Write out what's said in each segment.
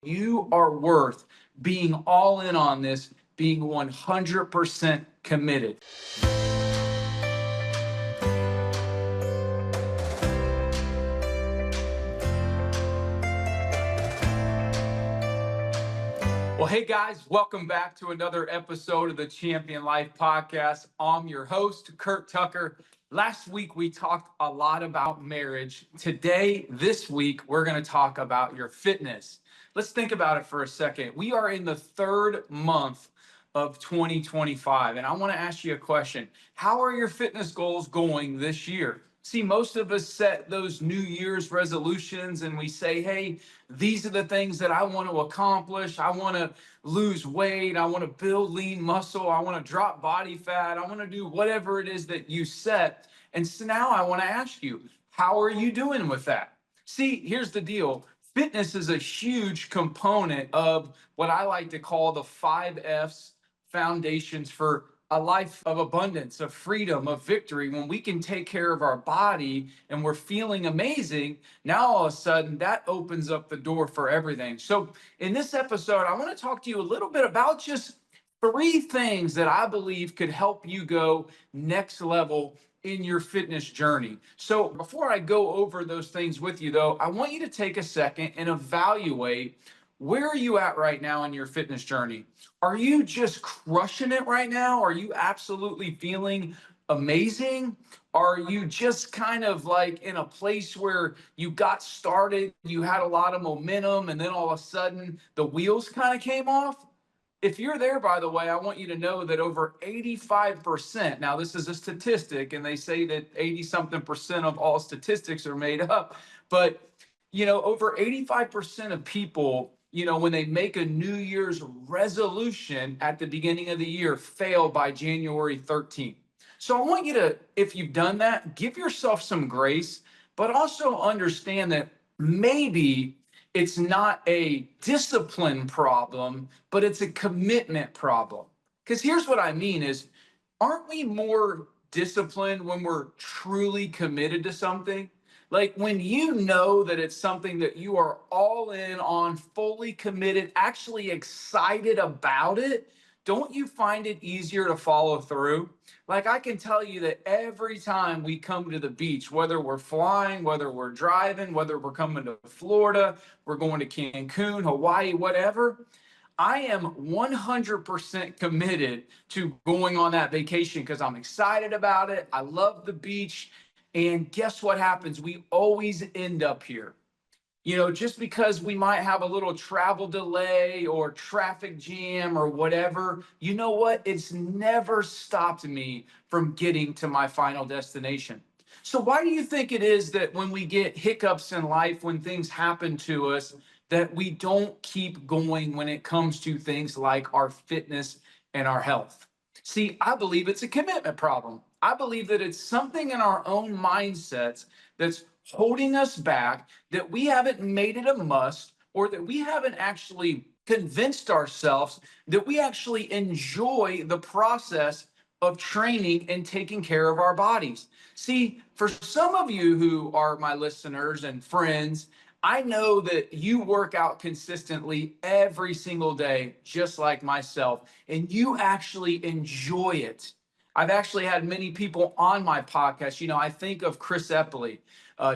You are worth being all in on this, being 100% committed. Well, hey guys, welcome back to another episode of the Champion Life Podcast. I'm your host, Curt Tucker. Last week, we talked a lot about marriage. Today, this week, we're going to talk about your fitness. Let's think about it for a second. We are in the third month of 2025, and I want to ask you a question. How are your fitness goals going this year? See, most of us set those New Year's resolutions and we say, hey, these are the things that I want to accomplish. I want to lose weight. I want to build lean muscle. I want to drop body fat. I want to do whatever it is that you set. And so now I want to ask you, how are you doing with that? See, here's the deal. Fitness is a huge component of what I like to call the 5F's foundations for a life of abundance, of freedom, of victory. When we can take care of our body and we're feeling amazing, now all of a sudden that opens up the door for everything. So in this episode, I want to talk to you a little bit about just 3 things that I believe could help you go next level in your fitness journey. So before I go over those things with you though, I want you to take a second and evaluate, where are you at right now in your fitness journey? Are you just crushing it right now? Are you absolutely feeling amazing? Are you just kind of like in a place where you got started, you had a lot of momentum, and then all of a sudden the wheels kind of came off? If you're there, by the way, I want you to know that over 85%, now this is a statistic, and they say that 80 something percent of all statistics are made up, but over 85% of people, when they make a New Year's resolution at the beginning of the year, fail by January 13th. So I want you to, if you've done that, give yourself some grace, but also understand that maybe it's not a discipline problem, but it's a commitment problem. Because here's what I mean is, aren't we more disciplined when we're truly committed to something? Like when you know that it's something that you are all in on, fully committed, actually excited about it, don't you find it easier to follow through? Like I can tell you that every time we come to the beach, whether we're flying, whether we're driving, whether we're coming to Florida, we're going to Cancun, Hawaii, whatever, I am 100% committed to going on that vacation because I'm excited about it. I love the beach. And guess what happens? We always end up here. Just because we might have a little travel delay or traffic jam or whatever, you know what? It's never stopped me from getting to my final destination. So why do you think it is that when we get hiccups in life, when things happen to us, that we don't keep going when it comes to things like our fitness and our health? See, I believe it's a commitment problem. I believe that it's something in our own mindsets that's holding us back, that we haven't made it a must, or that we haven't actually convinced ourselves that we actually enjoy the process of training and taking care of our bodies. See, for some of you who are my listeners and friends, I know that you work out consistently every single day, just like myself, and you actually enjoy it. I've actually had many people on my podcast. I think of Chris Epley,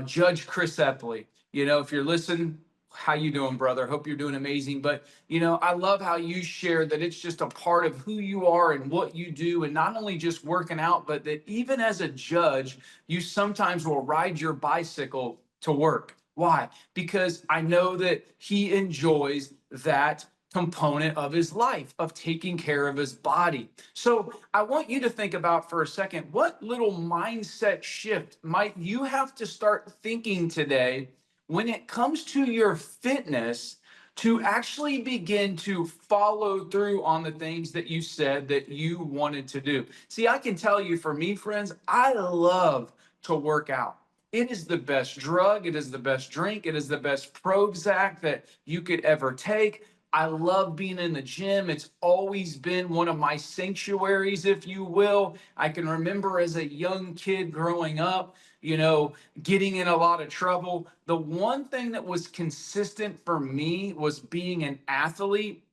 Judge Chris Epley. If you're listening, how you doing, brother? Hope you're doing amazing. But, I love how you share that it's just a part of who you are and what you do. And not only just working out, but that even as a judge, you sometimes will ride your bicycle to work. Why? Because I know that he enjoys that component of his life, of taking care of his body. So I want you to think about for a second, what little mindset shift might you have to start thinking today when it comes to your fitness to actually begin to follow through on the things that you said that you wanted to do. See, I can tell you, for me, friends, I love to work out. It is the best drug. It is the best drink. It is the best Prozac that you could ever take. I love being in the gym. It's always been one of my sanctuaries, if you will. I can remember as a young kid growing up, getting in a lot of trouble. The one thing that was consistent for me was being an athlete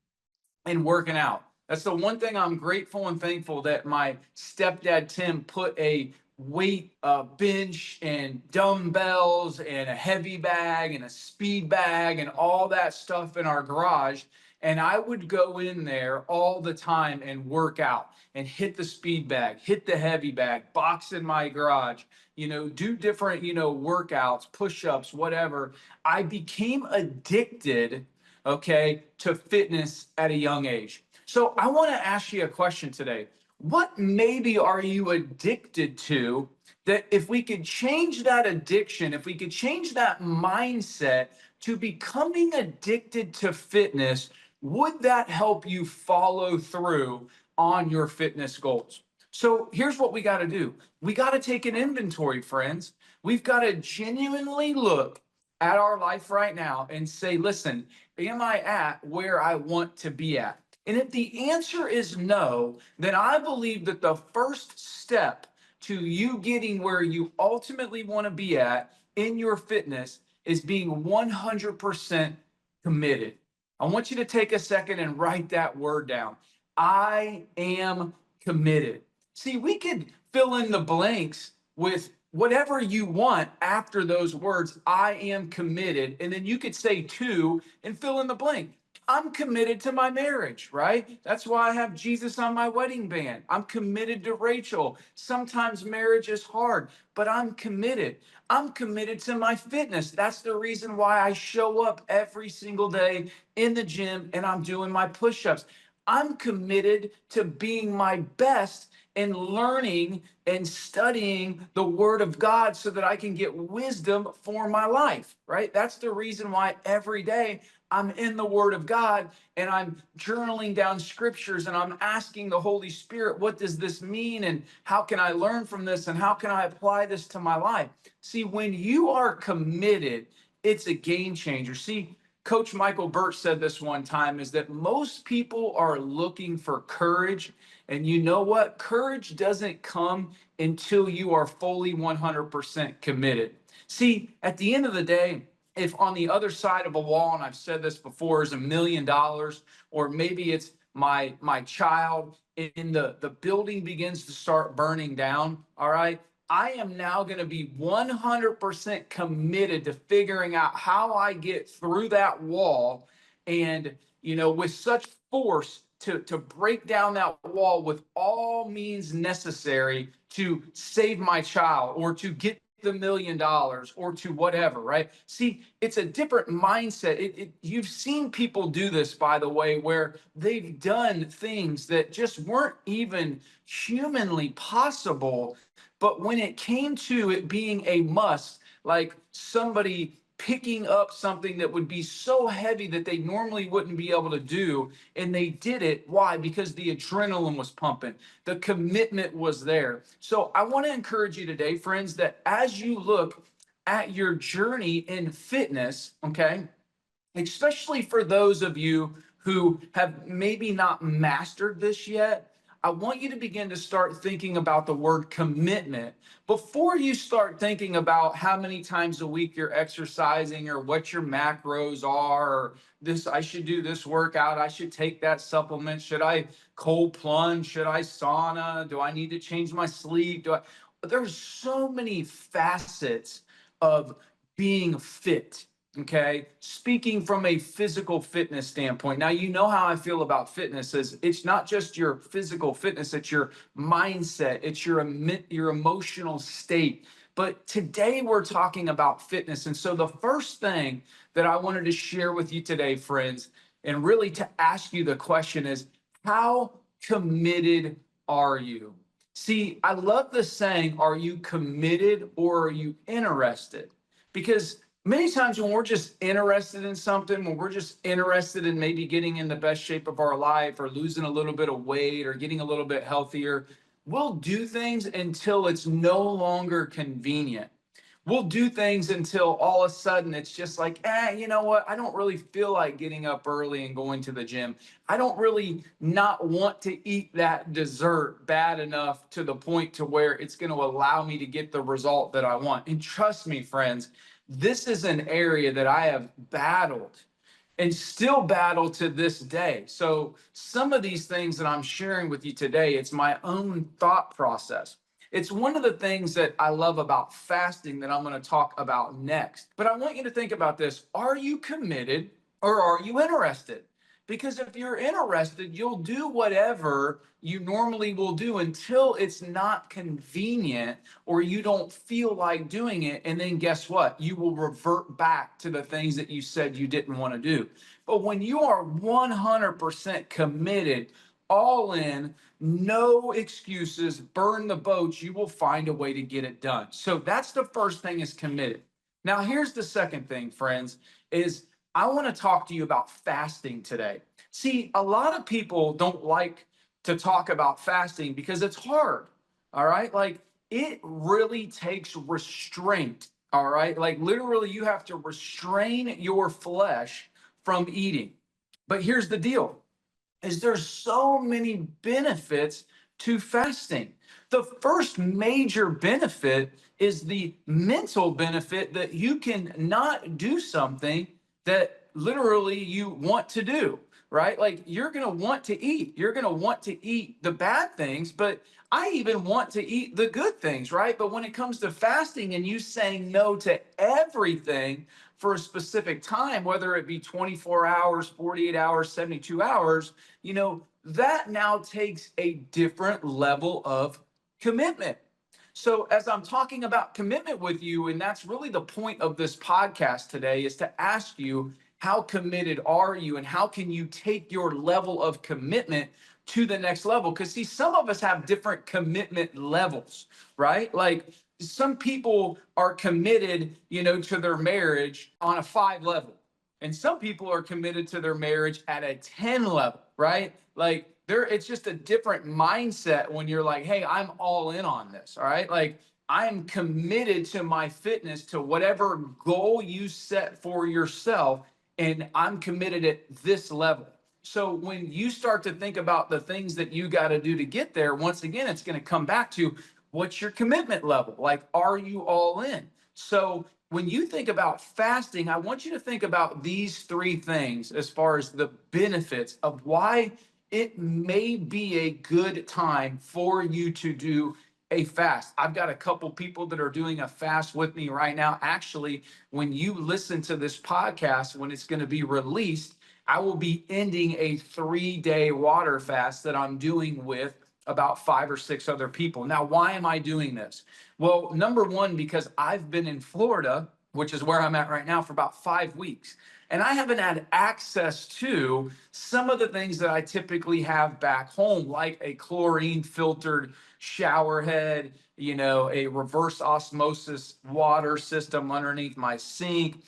and working out. That's the one thing I'm grateful and thankful that my stepdad Tim put a weight bench and dumbbells and a heavy bag and a speed bag and all that stuff in our garage. And I would go in there all the time and work out and hit the speed bag, hit the heavy bag, box in my garage, do different, workouts, push-ups, whatever. I became addicted, okay, to fitness at a young age. So I want to ask you a question today. What maybe are you addicted to that if we could change that addiction, if we could change that mindset to becoming addicted to fitness, would that help you follow through on your fitness goals? So here's what we got to do. We got to take an inventory, friends. We've got to genuinely look at our life right now and say, listen, am I at where I want to be at? And if the answer is no, then I believe that the first step to you getting where you ultimately want to be at in your fitness is being 100% committed. I want you to take a second and write that word down. I am committed. See, we could fill in the blanks with whatever you want after those words, I am committed. And then you could say to and fill in the blank. I'm committed to my marriage, right? That's why I have Jesus on my wedding band. I'm committed to Rachel. Sometimes marriage is hard, but I'm committed. I'm committed to my fitness. That's the reason why I show up every single day in the gym and I'm doing my push-ups. I'm committed to being my best and learning and studying the Word of God so that I can get wisdom for my life, right? That's the reason why every day I'm in the Word of God and I'm journaling down scriptures and I'm asking the Holy Spirit, what does this mean? And how can I learn from this? And how can I apply this to my life? See, when you are committed, it's a game changer. See, Coach Michael Birch said this one time is that most people are looking for courage. And you know what? Courage doesn't come until you are fully 100% committed. See, at the end of the day, if on the other side of a wall, and I've said this before, is $1 million, or maybe it's my child, and the building begins to start burning down, all right, I am now going to be 100% committed to figuring out how I get through that wall and, with such force to break down that wall with all means necessary to save my child or to get the $1 million or to whatever, right? See, it's a different mindset. You've seen people do this, by the way, where they've done things that just weren't even humanly possible. But when it came to it being a must, like somebody picking up something that would be so heavy that they normally wouldn't be able to do, and they did it. Why? Because the adrenaline was pumping. The commitment was there. So I want to encourage you today, friends, that as you look at your journey in fitness, okay, especially for those of you who have maybe not mastered this yet, I want you to begin to start thinking about the word commitment before you start thinking about how many times a week you're exercising or what your macros are, or this, I should do this workout, I should take that supplement, should I cold plunge, should I sauna, do I need to change my sleep? There's so many facets of being fit. Okay, speaking from a physical fitness standpoint. Now, you know how I feel about fitness is it's not just your physical fitness, it's your mindset, it's your emotional state. But today we're talking about fitness. And so the first thing that I wanted to share with you today, friends, and really to ask you the question is, how committed are you? See, I love the saying, are you committed or are you interested? Because many times when we're just interested in something, when we're just interested in maybe getting in the best shape of our life or losing a little bit of weight or getting a little bit healthier, we'll do things until it's no longer convenient. we'll do things until all of a sudden it's just like, you know what? I don't really feel like getting up early and going to the gym. I don't really not want to eat that dessert bad enough to the point to where it's going to allow me to get the result that I want. And trust me, friends, this is an area that I have battled and still battle to this day. So some of these things that I'm sharing with you today, it's my own thought process. It's one of the things that I love about fasting that I'm going to talk about next. But I want you to think about this. Are you committed or are you interested? Because if you're interested, you'll do whatever you normally will do until it's not convenient or you don't feel like doing it. And then guess what? You will revert back to the things that you said you didn't want to do. But when you are 100% committed, all in, no excuses, burn the boats, you will find a way to get it done. So that's the first thing, is committed. Now, here's the second thing, friends, is I want to talk to you about fasting today. See, a lot of people don't like to talk about fasting because it's hard. All right. Like, it really takes restraint. All right. Like, literally, you have to restrain your flesh from eating. But here's the deal, is there's so many benefits to fasting. The first major benefit is the mental benefit that you can not do something that literally you want to do, right? Like, you're going to want to eat. You're going to want to eat the bad things, but I even want to eat the good things, right? But when it comes to fasting and you saying no to everything for a specific time, whether it be 24 hours, 48 hours, 72 hours, that now takes a different level of commitment. So as I'm talking about commitment with you, and that's really the point of this podcast today, is to ask you, how committed are you and how can you take your level of commitment to the next level? Because see, some of us have different commitment levels, right? Like, some people are committed, to their marriage on a 5 level. And some people are committed to their marriage at a 10 level, right? Like, it's just a different mindset when you're like, hey, I'm all in on this. All right. Like, I'm committed to my fitness, to whatever goal you set for yourself. And I'm committed at this level. So when you start to think about the things that you got to do to get there, once again, it's going to come back to, what's your commitment level? Like, are you all in? So when you think about fasting, I want you to think about these 3 things as far as the benefits of why it may be a good time for you to do a fast. I've got a couple people that are doing a fast with me right now. Actually, when you listen to this podcast, when it's going to be released, I will be ending a 3-day water fast that I'm doing with about 5 or 6 other people. Now, why am I doing this? Well, number one, because I've been in Florida, which is where I'm at right now, for about 5 weeks. And I haven't had access to some of the things that I typically have back home, like a chlorine filtered shower head, a reverse osmosis water system underneath my sink.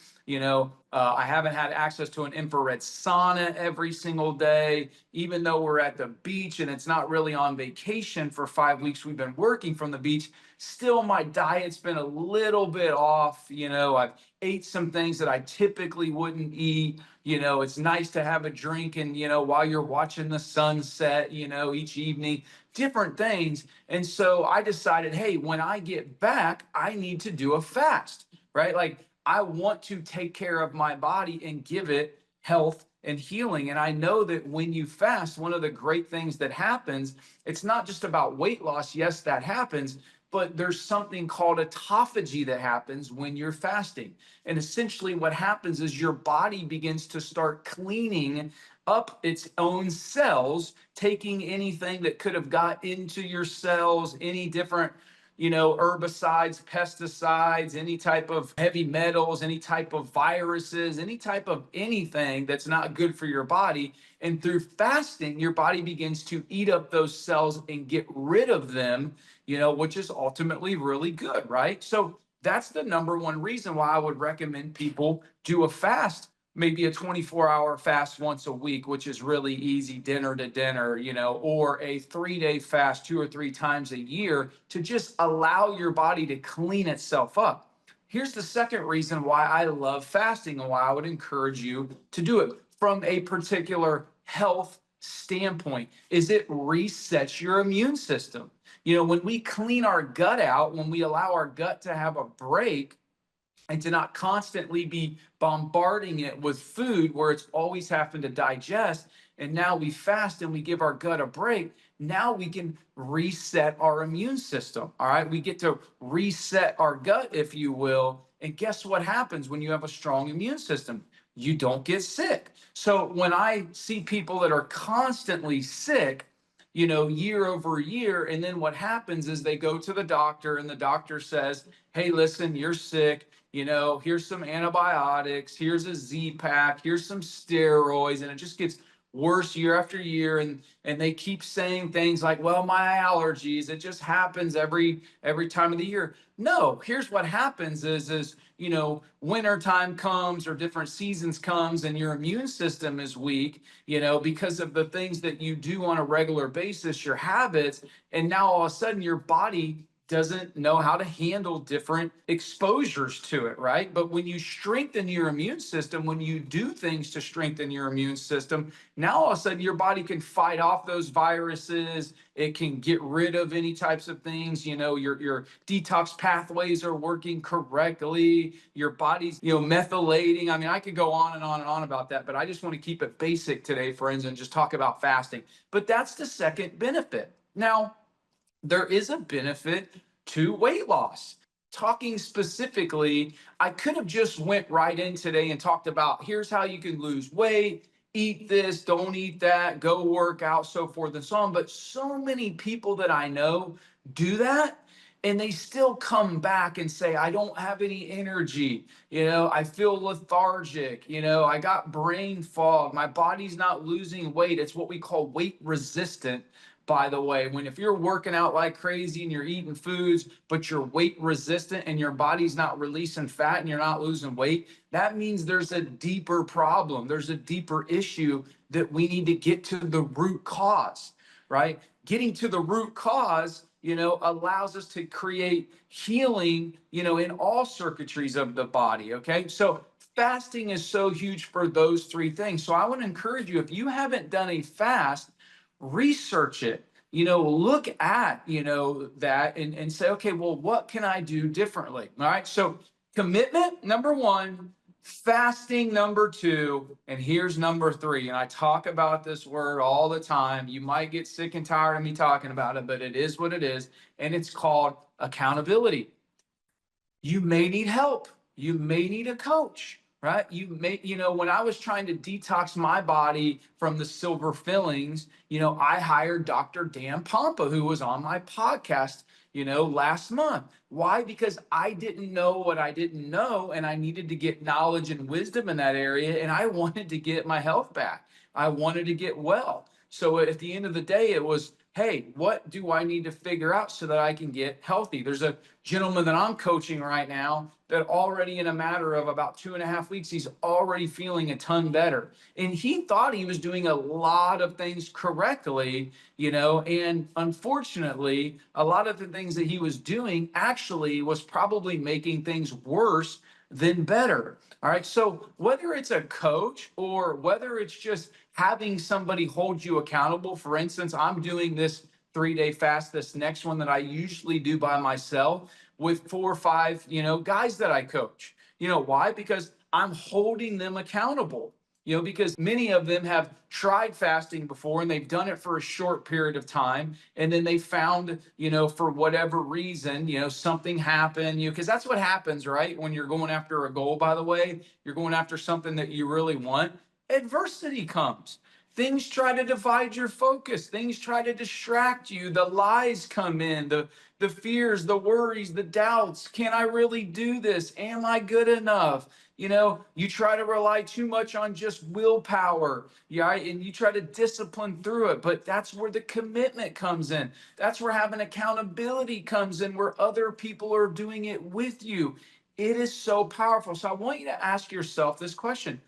I haven't had access to an infrared sauna every single day, even though we're at the beach and it's not really on vacation for 5 weeks. We've been working from the beach. Still, my diet's been a little bit off. I've ate some things that I typically wouldn't eat. It's nice to have a drink and, while you're watching the sunset, each evening, different things. And so I decided, hey, when I get back, I need to do a fast, right? Like, I want to take care of my body and give it health and healing. And I know that when you fast, one of the great things that happens, it's not just about weight loss. Yes, that happens, but there's something called autophagy that happens when you're fasting. And essentially what happens is your body begins to start cleaning up its own cells, taking anything that could have got into your cells, any different herbicides, pesticides, any type of heavy metals, any type of viruses, any type of anything that's not good for your body. And through fasting, your body begins to eat up those cells and get rid of them, which is ultimately really good, right? So that's the number one reason why I would recommend people do a fast, maybe a 24-hour fast once a week, which is really easy, dinner to dinner, or a 3-day fast 2 or 3 times a year, to just allow your body to clean itself up. here's the second reason why I love fasting and why I would encourage you to do it from a particular health standpoint is it resets your immune system. When we clean our gut out, when we allow our gut to have a break, and to not constantly be bombarding it with food where it's always having to digest. And now we fast and we give our gut a break. Now we can reset our immune system. All right. We get to reset our gut, if you will. And guess what happens when you have a strong immune system? You don't get sick. So when I see people that are constantly sick, year over year, and then what happens is they go to the doctor and the doctor says, hey, listen, you're sick. Here's some antibiotics, here's a Z-Pack, here's some steroids, and it just gets worse year after year. And they keep saying things like, well, my allergies, it just happens every time of the year. No, here's what happens is winter time comes or different seasons comes and your immune system is weak, because of the things that you do on a regular basis, your habits, and now all of a sudden your body doesn't know how to handle different exposures to it, right? But when you strengthen your immune system, when you do things to strengthen your immune system, now all of a sudden your body can fight off those viruses. It can get rid of any types of things. Your detox pathways are working correctly. Your body's, methylating. I mean, I could go on and on and on about that, but I just want to keep it basic today, friends, and just talk about fasting. But that's the second benefit. Now, there is a benefit to weight loss. Talking specifically, I could have just went right in today and talked about here's how you can lose weight, eat this, don't eat that, go work out, so forth and so on. But so many people that I know do that, and they still come back and say, I don't have any energy. I feel lethargic. I got brain fog. My body's not losing weight. It's what we call weight resistant, by the way. If you're working out like crazy and you're eating foods, but you're weight resistant and your body's not releasing fat and you're not losing weight, that means there's a deeper problem. There's a deeper issue that we need to get to the root cause, right? Getting to the root cause, allows us to create healing, in all circuitries of the body. Okay. So fasting is so huge for those three things. So I want to encourage you, if you haven't done a fast, research it, look at, that and say, okay, well, what can I do differently? All right. So commitment, number one, fasting, number two, and here's number three. And I talk about this word all the time. You might get sick and tired of me talking about it, but it is what it is. And it's called accountability. You may need help. You may need a coach, right? When I was trying to detox my body from the silver fillings, I hired Dr. Dan Pompa, who was on my podcast, last month. Why? Because I didn't know what I didn't know, and I needed to get knowledge and wisdom in that area, and I wanted to get my health back. I wanted to get well. So at the end of the day, it was, hey, what do I need to figure out so that I can get healthy? There's a gentleman that I'm coaching right now that already in a matter of about 2.5 weeks, he's already feeling a ton better. And he thought he was doing a lot of things correctly, and unfortunately, a lot of the things that he was doing actually was probably making things worse than better. All right. So whether it's a coach or whether it's just having somebody hold you accountable, for instance, I'm doing this 3-day fast, this next one that I usually do by myself with 4 or 5, guys that I coach. Why? Because I'm holding them accountable. Because many of them have tried fasting before and they've done it for a short period of time. And then they found, for whatever reason, something happened, because that's what happens, right? When you're going after a goal, by the way, you're going after something that you really want. Adversity comes. Things try to divide your focus. Things try to distract you. The lies come in, the fears, the worries, the doubts. Can I really do this? Am I good enough? You try to rely too much on just willpower, yeah, and you try to discipline through it. But that's where the commitment comes in. That's where having accountability comes in, where other people are doing it with you. It is so powerful. So I want you to ask yourself this question.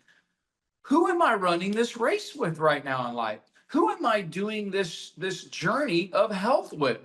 Who am I running this race with right now in life? Who am I doing this journey of health with?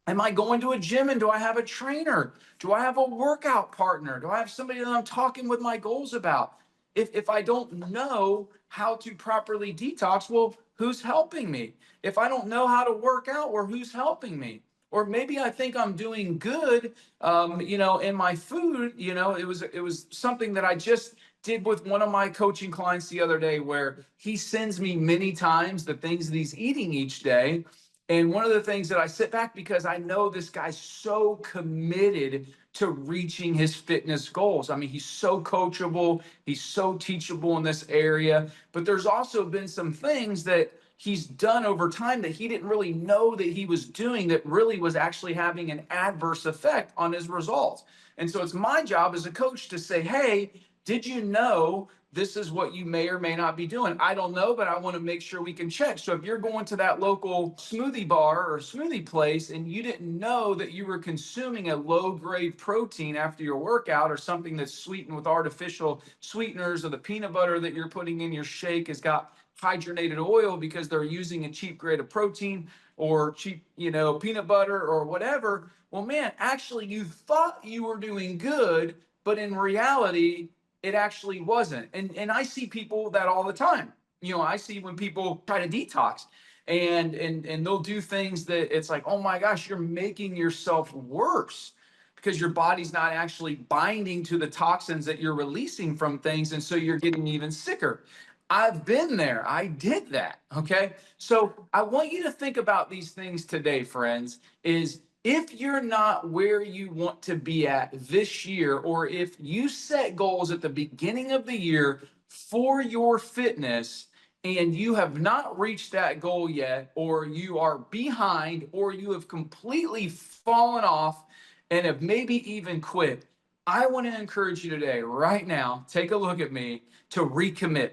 Am I going to a gym and do I have a trainer? Do I have a workout partner? Do I have somebody that I'm talking with my goals about? If I don't know how to properly detox, well, who's helping me? If I don't know how to work out, well, who's helping me? Or maybe I think I'm doing good, in my food. It was something that I just did with one of my coaching clients the other day, where he sends me many times the things that he's eating each day. And one of the things that I sit back, because I know this guy's so committed to reaching his fitness goals. I mean, he's so coachable, he's so teachable in this area. But there's also been some things that he's done over time that he didn't really know that he was doing, that really was actually having an adverse effect on his results. And so it's my job as a coach to say, hey, did you know this is what you may or may not be doing? I don't know, but I want to make sure we can check. So if you're going to that local smoothie bar or smoothie place and you didn't know that you were consuming a low grade protein after your workout, or something that's sweetened with artificial sweeteners, or the peanut butter that you're putting in your shake has got hydrogenated oil because they're using a cheap grade of protein, or cheap, peanut butter or whatever. Well, man, actually you thought you were doing good, but in reality, it actually wasn't. And I see people that all the time. I see when people try to detox, and they'll do things that it's like, oh my gosh, you're making yourself worse, because your body's not actually binding to the toxins that you're releasing from things, and so you're getting even sicker. I've been there. I did that. Okay. So I want you to think about these things today, friends, is if you're not where you want to be at this year, or if you set goals at the beginning of the year for your fitness and you have not reached that goal yet, or you are behind, or you have completely fallen off and have maybe even quit, I want to encourage you today, right now, take a look at me, to recommit.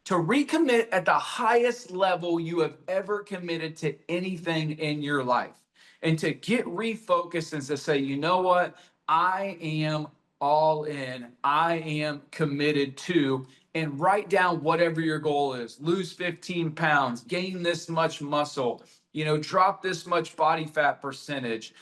To recommit at the highest level you have ever committed to anything in your life, and to get refocused and to say, you know what? I am all in. I am committed to, and write down whatever your goal is. Lose 15 pounds, gain this much muscle, drop this much body fat percentage,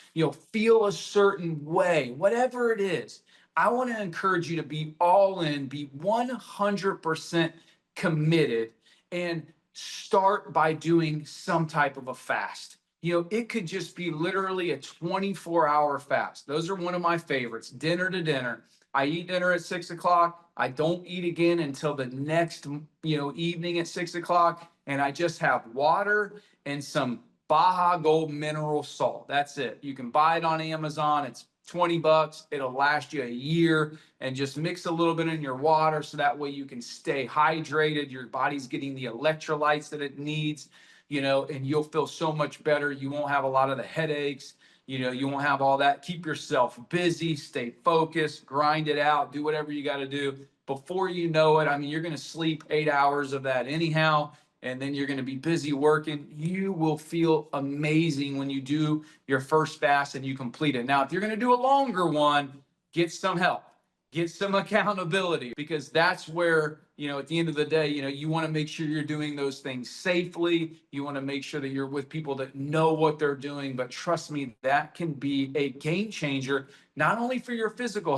feel a certain way, whatever it is. I want to encourage you to be all in, be 100% committed, and start by doing some type of a fast. It could just be literally a 24-hour fast. Those are one of my favorites. Dinner to dinner. I eat dinner at 6 o'clock. I don't eat again until the next, evening at 6 o'clock. And I just have water and some Baja Gold mineral salt. That's it. You can buy it on Amazon. It's $20. It'll last you a year. And just mix a little bit in your water, so that way you can stay hydrated. Your body's getting the electrolytes that it needs, and you'll feel so much better. You won't have a lot of the headaches. You won't have all that. Keep yourself busy, stay focused, grind it out, do whatever you got to do. Before you know it, I mean, you're going to sleep 8 hours of that anyhow, and then you're going to be busy working. You will feel amazing when you do your first fast and you complete it. Now, if you're going to do a longer one, get some help. Get some accountability, because that's where, at the end of the day, you want to make sure you're doing those things safely. You want to make sure that you're with people that know what they're doing. But trust me, that can be a game changer, not only for your physical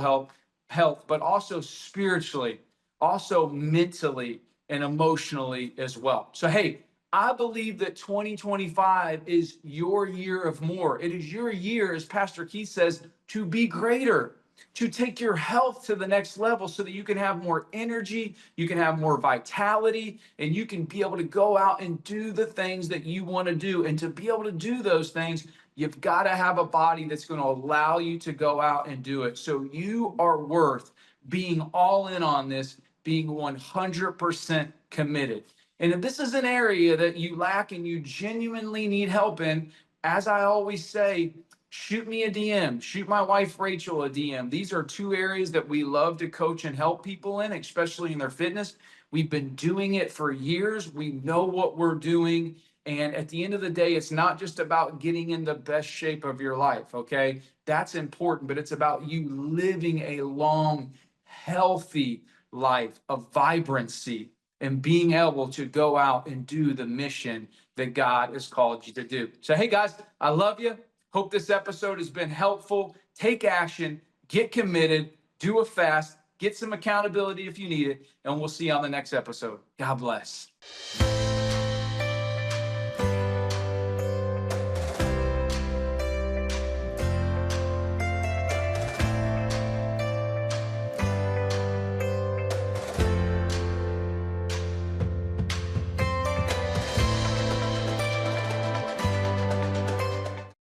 health, but also spiritually, also mentally and emotionally as well. So, hey, I believe that 2025 is your year of more. It is your year, as Pastor Keith says, to be greater, to take your health to the next level, so that you can have more energy, you can have more vitality, and you can be able to go out and do the things that you want to do. And to be able to do those things, you've got to have a body that's going to allow you to go out and do it. So you are worth being all in on this, being 100% committed. And if this is an area that you lack and you genuinely need help in, as I always say, shoot me a DM, shoot my wife Rachel a DM. These are two areas that we love to coach and help people in, especially in their fitness. We've been doing it for years. We know what we're doing. And at the end of the day, it's not just about getting in the best shape of your life, okay? That's important, but it's about you living a long, healthy life of vibrancy, and being able to go out and do the mission that God has called you to do. So, hey guys, I love you. Hope this episode has been helpful. Take action, get committed, do a fast, get some accountability if you need it, and we'll see you on the next episode. God bless.